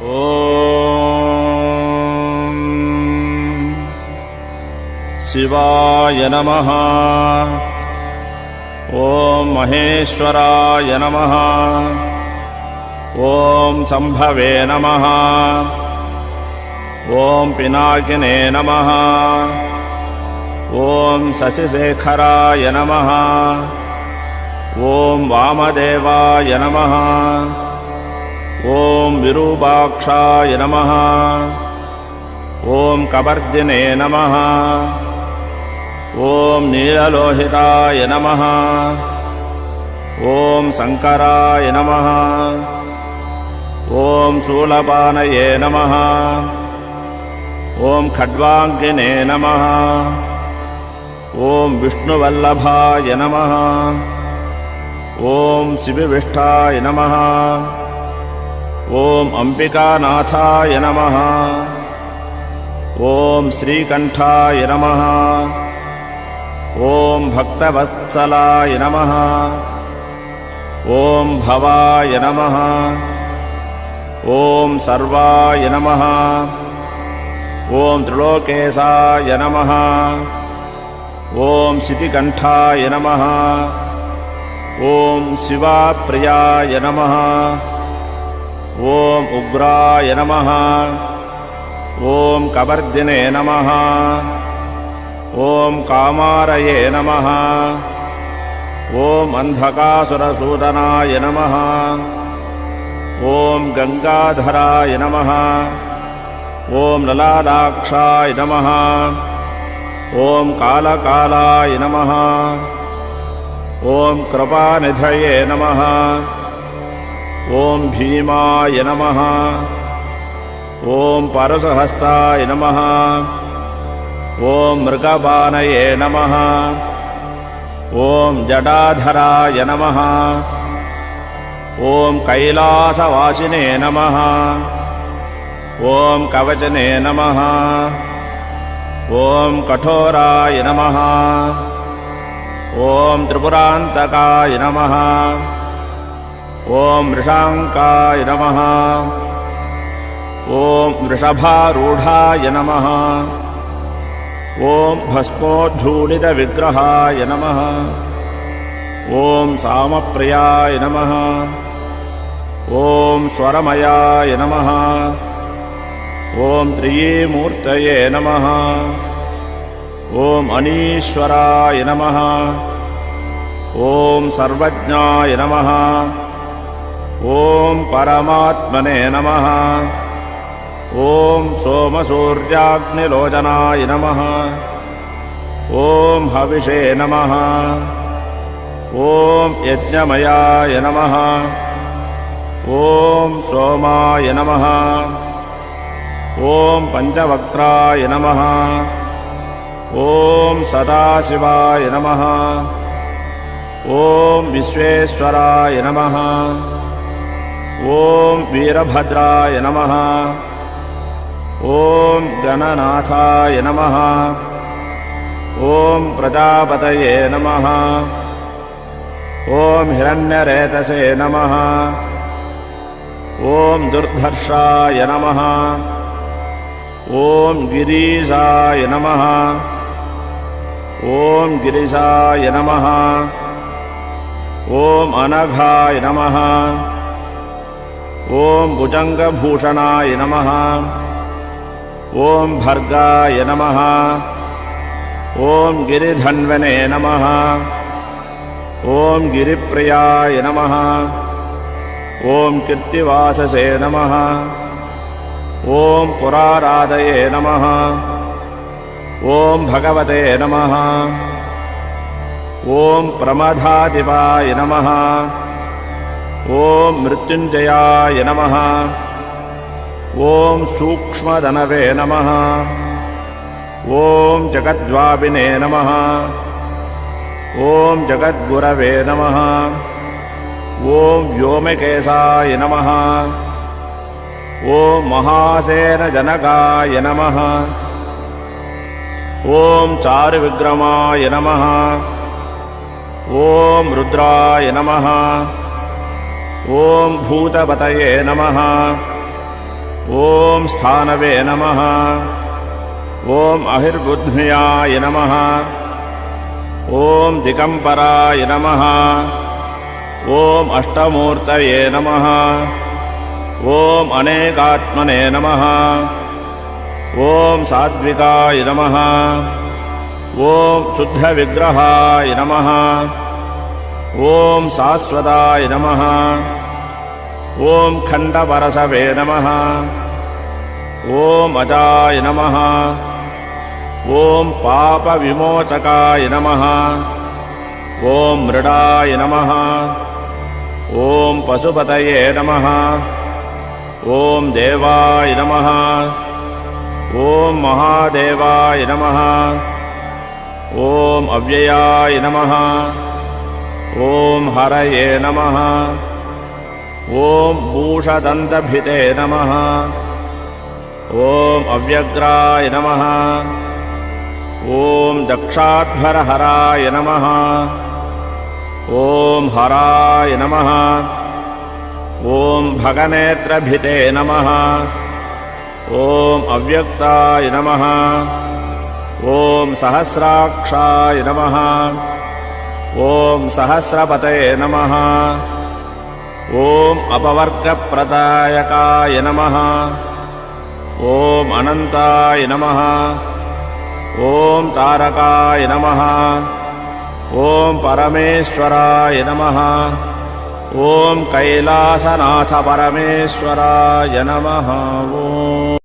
ಓಂ ಶಿವಾಯ ನಮಃ. ಓಂ ಮಹೇಶ್ವರಾಯ ನಮಃ. ಓಂ ಸಂಭವೇ ನಮಃ. ಓಂ ಪಿನಾಕಿನೇ ನಮಃ. ಓಂ ಶಶಿಶೇಖರಾಯ ನಮಃ. ಓಂ ವಾಮದೇವಾಯ ನಮಃ. ಓಂ ವಿರೂಪಾಕ್ಷಾಯ ನಮಃ. ಓಂ ಕಬರ್ದಿನೇ ನಮಃ. ಓಂ ನೀಲಲೋಹಿತಾಯ ನಮಃ. ಓಂ ಶಂಕರಾಯ ನಮಃ. ಓಂ ಶೂಲಪಾನಯೇ ನಮಃ. ಓಂ ಖಡ್ವಾಂಗಿನೇ ನಮಃ. ಓಂ ವಿಷ್ಣುವಲ್ಲಭಾಯ ನಮಃ. ಓಂ ಶಿಬಿವಿಷ್ಠಾಯ ನಮಃ. ಓಂ ಅಂಬಿಕಾನಾಥಾಯ ನಮಃ. ಓಂ ಶ್ರೀಕಂಠಾಯ ನಮಃ. ಓಂ ಭಕ್ತವತ್ಸಲಾಯ ನಮಃ. ಓಂ ಭವಾಯ ನಮಃ. ಓಂ ಸರ್ವಾಯ ನಮಃ. ಓಂ ತ್ರಿಲೋಕೇಶಾಯ ನಮಃ. ಓಂ ಶಿತಿಕಂಠಾಯ ನಮಃ. ಓಂ ಶಿವಪ್ರಿಯಾಯ ನಮಃ. ಓಂ ಉಗ್ರಾಯ ನಮಃ. ಓಂ ಕಬರ್ದಿನೇ ನಮಃ. ಓಂ ಕಾಮಾರಯೇ ನಮಃ. ಓಂ ಅಂಧಕಾಸುರಸೂದನಾಯ ನಮಃ. ಓಂ ಗಂಗಾಧರಾಯ ನಮಃ. ಓಂ ಲಲಾಲಾಕ್ಷಾಯ ನಮಃ. ಓಂ ಕಾಲಕಾಲಾಯ ನಮಃ. ಓಂ ಕೃಪಾನಿಧಯೇ ನಮಃ. ಓಂ ಭೀಮಾಯ ನಮಃ. ಓಂ ಪರಸಹಸ್ತಾಯ ನಮಃ. ಓಂ ಮೃಗಪಾನಯೇ ನಮಃ. ಓಂ ಜಡಾಧರಾಯ ನಮಃ. ಓಂ ಕೈಲಾಸವಾಸಿನೇ ನಮಃ. ಓಂ ಕವಚನೇ ನಮಃ. ಓಂ ಕಠೋರಾಯ ನಮಃ. ಓಂ ತ್ರಿಪುರಾಂತಕಾಯ ನಮಃ. ಓಂ ವೃಷಾಂಕಾಯ ನಮಃ. ಓಂ ವೃಷಭಾರೂಢಾಯ ನಮಃ. ಓಂ ಭಸ್ಮೋದ್ಧೂಳಿತವಿಗ್ರಹಾಯ ನಮಃ. ಓಂ ಸಾಮಪ್ರಿಯಾಯ ನಮಃ. ಓಂ ಸ್ವರಮಯಾಯ ನಮಃ. ಓಂ ತ್ರಿಯೀಮೂರ್ತಯೇ ನಮಃ. ಓಂ ಅನೀಶ್ವರಾಯ ನಮಃ. ಓಂ ಸರ್ವಜ್ಞಾಯ ನಮಃ. ಓಂ ಪರಮಾತ್ಮನೇ ನಮಃ. ಓಂ ಸೋಮಸೂರ್ಯಾಗ್ನಿಲೋಚನಾಯ ನಮಃ. ಓಂ ಹವಿಷೇ ನಮಃ. ಓಂ ಯಜ್ಞಮಯಾಯ ನಮಃ. ಓಂ ಸೋಮಾಯ ನಮಃ. ಓಂ ಪಂಚವಕ್ತ್ರಾಯ ನಮಃ. ಓಂ ಸದಾಶಿವಾಯ ನಮಃ. ಓಂ ವಿಶ್ವೇಶ್ವರಾಯ ನಮಃ. ಓಂ ವೀರಭದ್ರಾಯ ನಮಃ. ಓಂ ಗಣನಾಥಾಯ ನಮಃ. ಓಂ ಪ್ರಜಾಪತಯೇ ನಮಃ. ಓಂ ಹಿರಣ್ಯರೇತಸೇ ನಮಃ. ಓಂ ದುರ್ಧರ್ಷಾಯ ನಮಃ. ಓಂ ಗಿರೀಶಾಯ ನಮಃ. ಓಂ ಗಿರಿಶಾಯ ನಮಃ. ಓಂ ಅನಘಾಯ ನಮಃ. ಓಂ ಭುಜಂಗಭೂಷಣಾಯ ನಮಃ. ಓಂ ಭರ್ಗಾಯ ನಮಃ. ಓಂ ಗಿರಿಧನ್ವನೇ ನಮಃ. ಓಂ ಗಿರಿಪ್ರಿಯಾಯ ನಮಃ. ಓಂ ಕೀರ್ತಿವಾಸಸೇ ನಮಃ. ಓಂ ಪುರಾರಾಧಯೇ ನಮಃ. ಓಂ ಭಗವತೆ ನಮಃ. ಓಂ ಪ್ರಮದಾಧಿಪಾಯ ನಮಃ. ಓಂ ಮೃತ್ಯುಂಜಯಾಯ ನಮಃ. ಓಂ ಸೂಕ್ಷ್ಮಧನವೇ ನಮಃ. ಓಂ ಜಗದ್ವಾಪಿನೇ ನಮಃ. ಓಂ ಜಗದ್ಗುರವೇ ನಮಃ. ಓಂ ವ್ಯೋಮಕೇಶಾಯ ನಮಃ. ಓಂ ಮಹಾಸೇನಜನಕಾಯ ನಮಃ. ಓಂ ಚಾರುವಿಗ್ರಮಾಯ ನಮಃ. ಓಂ ರುದ್ರಾಯ ನಮಃ. ಓಂ ಭೂತಪತಯೇ ನಮಃ. ॐ स्थानवे नमः। ॐ अहिर्बुद्ध्याय नमः। ॐ दिगम्बराय नमः। ॐ अष्टमूर्तये नमः। ॐ अनेकात्मने नमः। ॐ सात्विकाय नमः। ॐ शुद्धविग्रहाय नमः। ॐ शाश्वताय नमः। ॐ खण्डपरशवे नमः। ॐ अजाय नमः। ॐ पापविमोचकाय नमः। ॐ मृडाय नमः। ॐ पशुपतये नमः। ॐ देवाय नमः। ॐ महादेवाय नमः। ॐ अव्ययाय नमः। ॐ हरये नमः। ॐ भूषदन्तभिते नमः। ॐ अव्यग्राय नमः। ॐ दक्षाध्वरहराय नमः। ॐ हराय नमः। ॐ भगनेत्रभिते नमः। ॐ अव्यक्ताय नमः। ॐ सहस्राक्षाय नमः। ॐ सहस्रपतये नमः। ॐ अपवर्गप्रदायकाय नमः। ॐ अनन्ताय नमः। ॐ तारकाय नमः। ॐ परमेश्वराय नमः। ॐ कैलासनाथ परमेश्वराय नमः। ॐ